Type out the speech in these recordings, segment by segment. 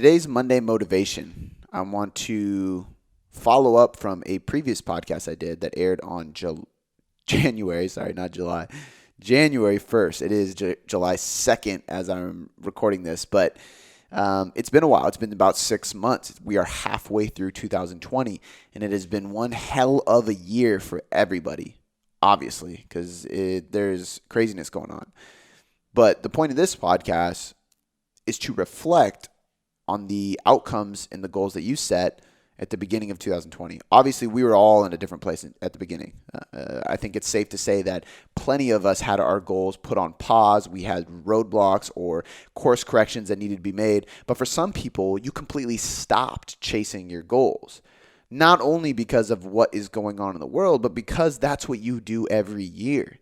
Today's Monday motivation. I want to follow up from a previous podcast I did that aired on January 1st. It is July 2nd as I'm recording this, but it's been a while. It's been about 6 months. We are halfway through 2020, and it has been one hell of a year for everybody, obviously, because there's craziness going on. But the point of this podcast is to reflect on the outcomes and the goals that you set at the beginning of 2020. Obviously, we were all in a different place at the beginning. I think it's safe to say that plenty of us had our goals put on pause. We had roadblocks or course corrections that needed to be made. But for some people, you completely stopped chasing your goals. Not only because of what is going on in the world, but because that's what you do every year.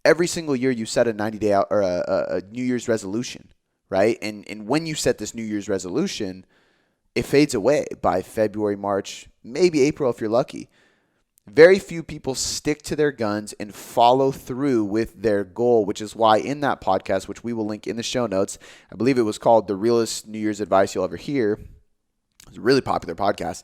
Every single year you set a 90-day out or a New Year's resolution, right? And when you set this New Year's resolution, it fades away by February, March, maybe April if you're lucky. Very few people stick to their guns and follow through with their goal, which is why in that podcast, which we will link in the show notes, I believe it was called The Realest New Year's Advice You'll Ever Hear. It's a really popular podcast.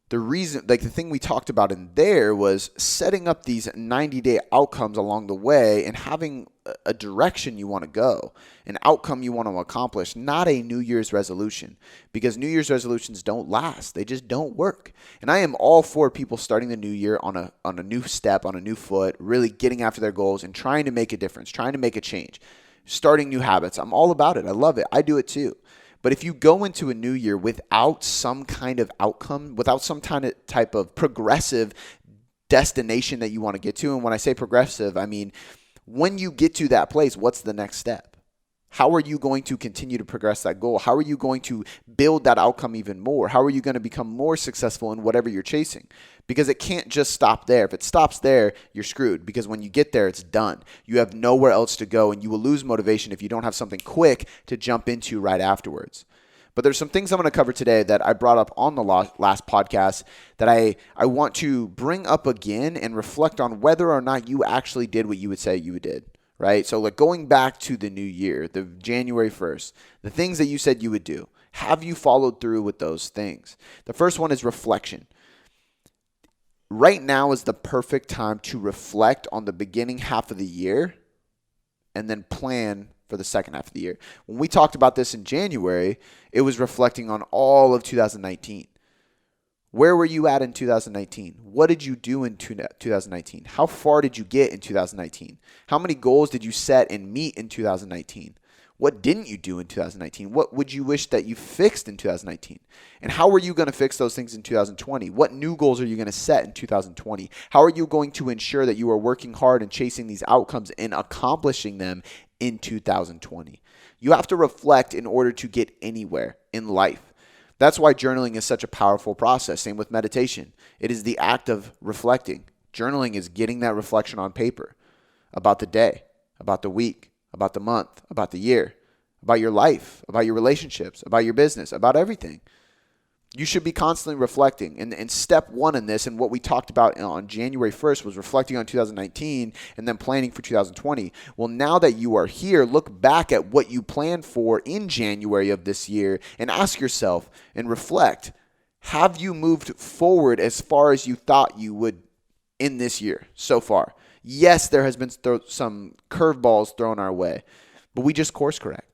The thing we talked about in there was setting up these 90-day outcomes along the way and having a direction you want to go, an outcome you want to accomplish, not a New Year's resolution, because New Year's resolutions don't last. They just don't work. And I am all for people starting the new year on a new step, on a new foot, really getting after their goals and trying to make a difference, trying to make a change, starting new habits. I'm all about it. I love it. I do it too. But if you go into a new year without some kind of outcome, without some type of progressive destination that you want to get to, and when I say progressive, I mean, when you get to that place, what's the next step? How are you going to continue to progress that goal? How are you going to build that outcome even more? How are you going to become more successful in whatever you're chasing? Because it can't just stop there. If it stops there, you're screwed, because when you get there, it's done. You have nowhere else to go, and you will lose motivation if you don't have something quick to jump into right afterwards. But there's some things I'm going to cover today that I brought up on the last podcast that I want to bring up again and reflect on whether or not you actually did what you would say you did. Right? So like going back to the new year, the January 1st, the things that you said you would do, have you followed through with those things? The first one is reflection. Right now is the perfect time to reflect on the beginning half of the year and then plan for the second half of the year. When we talked about this in January, it was reflecting on all of 2019. Where were you at in 2019? What did you do in 2019? How far did you get in 2019? How many goals did you set and meet in 2019? What didn't you do in 2019? What would you wish that you fixed in 2019? And how are you going to fix those things in 2020? What new goals are you going to set in 2020? How are you going to ensure that you are working hard and chasing these outcomes and accomplishing them in 2020? You have to reflect in order to get anywhere in life. That's why journaling is such a powerful process. Same with meditation. It is the act of reflecting. Journaling is getting that reflection on paper about the day, about the week, about the month, about the year, about your life, about your relationships, about your business, about everything. You should be constantly reflecting. And step one in this, and what we talked about on January 1st, was reflecting on 2019 and then planning for 2020. Well, now that you are here, look back at what you planned for in January of this year and ask yourself and reflect, have you moved forward as far as you thought you would in this year so far? Yes, there has been some curveballs thrown our way, but we just course correct.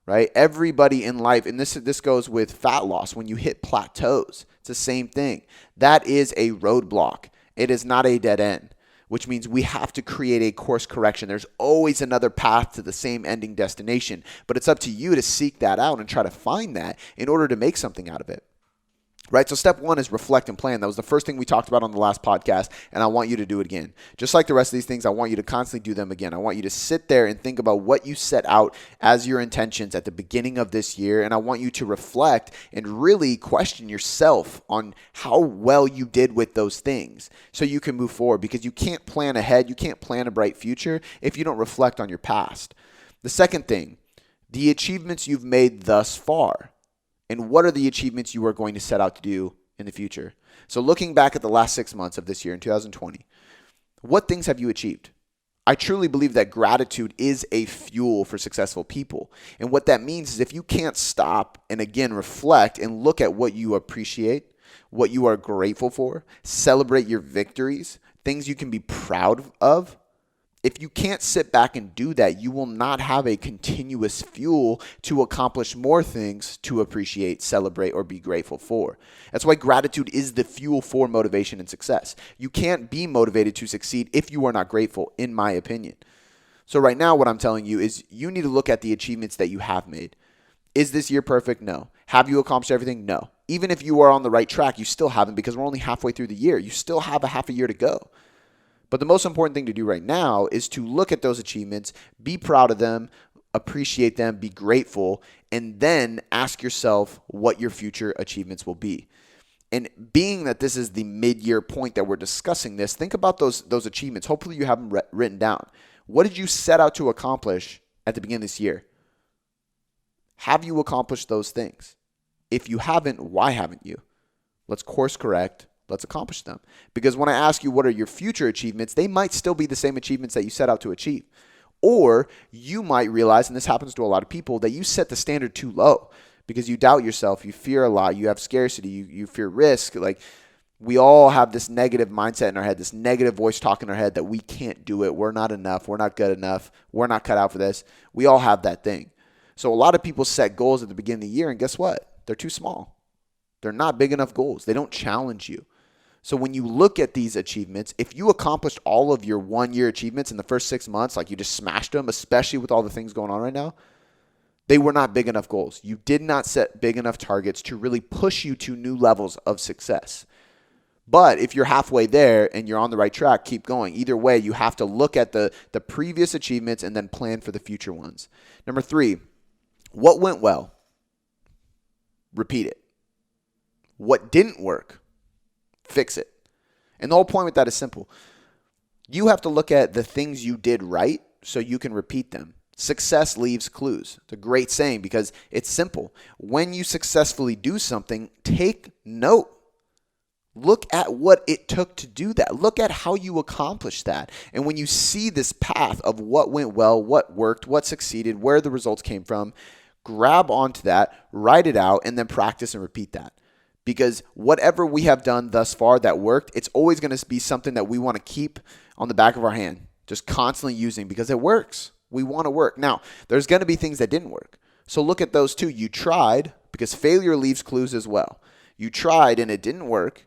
Right? Everybody in life, and this goes with fat loss, when you hit plateaus, it's the same thing. That is a roadblock. It is not a dead end, which means we have to create a course correction. There's always another path to the same ending destination, but it's up to you to seek that out and try to find that in order to make something out of it. Right? So step one is reflect and plan. That was the first thing we talked about on the last podcast, and I want you to do it again. Just like the rest of these things, I want you to constantly do them again. I want you to sit there and think about what you set out as your intentions at the beginning of this year, and I want you to reflect and really question yourself on how well you did with those things so you can move forward, because you can't plan ahead, you can't plan a bright future if you don't reflect on your past. The second thing, the achievements you've made thus far. And what are the achievements you are going to set out to do in the future? So looking back at the last 6 months of this year in 2020, what things have you achieved? I truly believe that gratitude is a fuel for successful people. And what that means is if you can't stop and again reflect and look at what you appreciate, what you are grateful for, celebrate your victories, things you can be proud of, if you can't sit back and do that, you will not have a continuous fuel to accomplish more things to appreciate, celebrate, or be grateful for. That's why gratitude is the fuel for motivation and success. You can't be motivated to succeed if you are not grateful, in my opinion. So right now, what I'm telling you is you need to look at the achievements that you have made. Is this year perfect? No. Have you accomplished everything? No. Even if you are on the right track, you still haven't because we're only halfway through the year. You still have a half a year to go. But the most important thing to do right now is to look at those achievements, be proud of them, appreciate them, be grateful, and then ask yourself what your future achievements will be. And being that this is the mid-year point that we're discussing this, think about those achievements. Hopefully you have them written down. What did you set out to accomplish at the beginning of this year? Have you accomplished those things? If you haven't, why haven't you? Let's course correct. Let's accomplish them. Because when I ask you what are your future achievements, they might still be the same achievements that you set out to achieve. Or you might realize, and this happens to a lot of people, that you set the standard too low because you doubt yourself, you fear a lot, you have scarcity, you fear risk. Like we all have this negative mindset in our head, this negative voice talking in our head that we can't do it, we're not enough, we're not good enough, we're not cut out for this. We all have that thing. So a lot of people set goals at the beginning of the year, and guess what? They're too small. They're not big enough goals. They don't challenge you. So when you look at these achievements, if you accomplished all of your 1 year achievements in the first 6 months, like you just smashed them, especially with all the things going on right now, they were not big enough goals. You did not set big enough targets to really push you to new levels of success. But if you're halfway there and you're on the right track, keep going. Either way, you have to look at the previous achievements and then plan for the future ones. Number 3, what went well? Repeat it. What didn't work? Fix it. And the whole point with that is simple. You have to look at the things you did right so you can repeat them. Success leaves clues. It's a great saying because it's simple. When you successfully do something, take note. Look at what it took to do that. Look at how you accomplished that. And when you see this path of what went well, what worked, what succeeded, where the results came from, grab onto that, write it out, and then practice and repeat that. Because whatever we have done thus far that worked, it's always going to be something that we want to keep on the back of our hand, just constantly using because it works. We want to work. Now, there's going to be things that didn't work. So look at those too. You tried because failure leaves clues as well. You tried and it didn't work.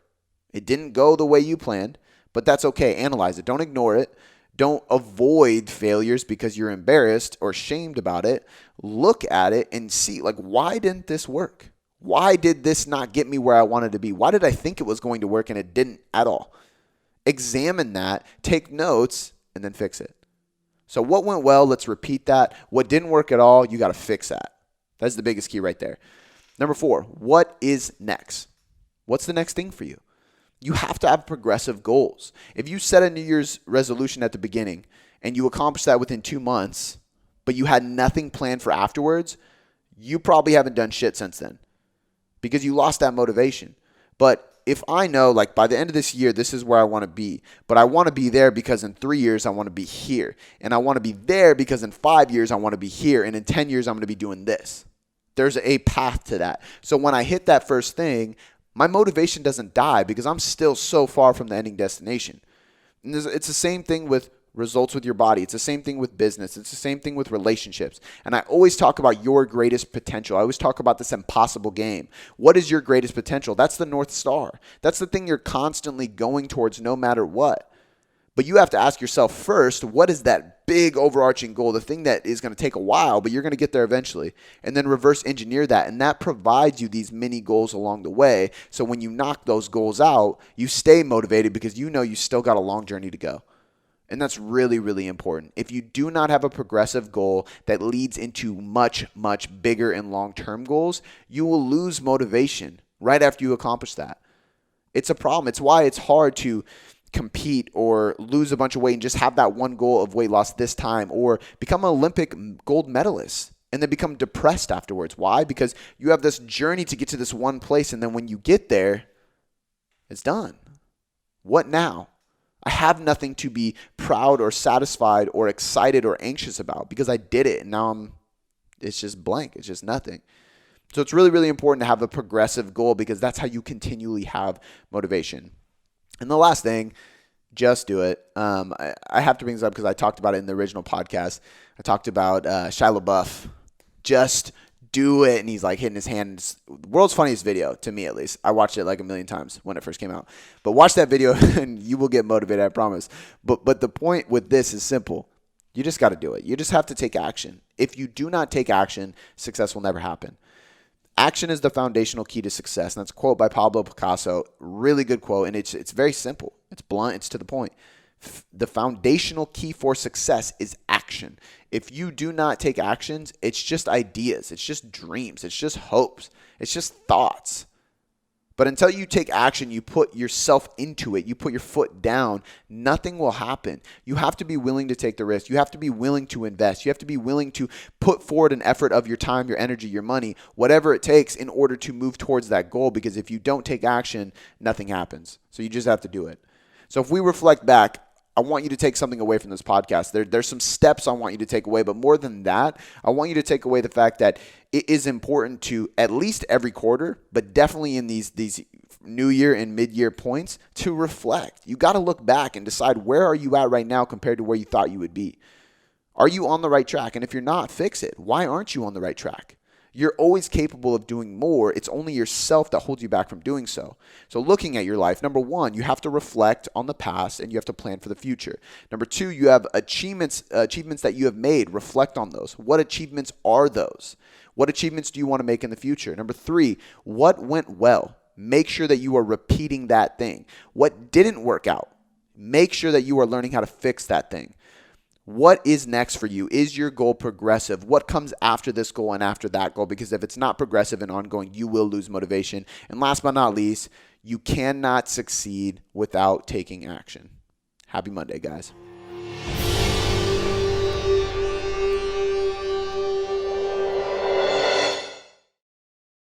It didn't go the way you planned, but that's okay. Analyze it. Don't ignore it. Don't avoid failures because you're embarrassed or shamed about it. Look at it and see, like, why didn't this work? Why did this not get me where I wanted to be? Why did I think it was going to work and it didn't at all? Examine that, take notes, and then fix it. So what went well, let's repeat that. What didn't work at all, you got to fix that. That's the biggest key right there. Number 4, what is next? What's the next thing for you? You have to have progressive goals. If you set a New Year's resolution at the beginning and you accomplish that within 2 months, but you had nothing planned for afterwards, you probably haven't done shit since then. Because you lost that motivation. But if I know, like, by the end of this year, this is where I want to be, but I want to be there because in 3 years, I want to be here. And I want to be there because in 5 years, I want to be here. And in 10 years, I'm going to be doing this. There's a path to that. So when I hit that first thing, my motivation doesn't die because I'm still so far from the ending destination. And it's the same thing with results with your body. It's the same thing with business. It's the same thing with relationships. And I always talk about your greatest potential. I always talk about this impossible game. What is your greatest potential? That's the North Star. That's the thing you're constantly going towards no matter what. But you have to ask yourself first, what is that big overarching goal, the thing that is going to take a while, but you're going to get there eventually, and then reverse engineer that. And that provides you these mini goals along the way. So when you knock those goals out, you stay motivated because you know you still got a long journey to go. And that's really, really important. If you do not have a progressive goal that leads into much, much bigger and long-term goals, you will lose motivation right after you accomplish that. It's a problem. It's why it's hard to compete or lose a bunch of weight and just have that one goal of weight loss this time, or become an Olympic gold medalist and then become depressed afterwards. Why? Because you have this journey to get to this one place, and then when you get there, it's done. What now? I have nothing to be proud or satisfied or excited or anxious about because I did it and now it's just blank. It's just nothing. So it's really, really important to have a progressive goal because that's how you continually have motivation. And the last thing, just do it. I have to bring this up because I talked about it in the original podcast. I talked about Shia LaBeouf. Just do it. And he's like hitting his hand. The world's funniest video, to me at least. I watched it like a million times when it first came out. But watch that video and you will get motivated, I promise. But the point with this is simple. You just got to do it. You just have to take action. If you do not take action, success will never happen. Action is the foundational key to success. And that's a quote by Pablo Picasso. Really good quote. And it's very simple. It's blunt. It's to the point. The foundational key for success is action. If you do not take actions, it's just ideas. It's just dreams. It's just hopes. It's just thoughts. But until you take action, you put yourself into it, you put your foot down, nothing will happen. You have to be willing to take the risk. You have to be willing to invest. You have to be willing to put forward an effort of your time, your energy, your money, whatever it takes in order to move towards that goal. Because if you don't take action, nothing happens. So you just have to do it. So if we reflect back, I want you to take something away from this podcast. There's some steps I want you to take away, but more than that, I want you to take away the fact that it is important to at least every quarter, but definitely in these new year and mid-year points to reflect. You got to look back and decide where are you at right now compared to where you thought you would be. Are you on the right track? And if you're not, fix it. Why aren't you on the right track? You're always capable of doing more. It's only yourself that holds you back from doing so. So looking at your life, number one, you have to reflect on the past and you have to plan for the future. Number two, you have achievements that you have made. Reflect on those. What achievements are those? What achievements do you want to make in the future? Number three, what went well? Make sure that you are repeating that thing. What didn't work out? Make sure that you are learning how to fix that thing. What is next for you? Is your goal progressive? What comes after this goal and after that goal? Because if it's not progressive and ongoing, you will lose motivation. And last but not least, you cannot succeed without taking action. Happy Monday, guys.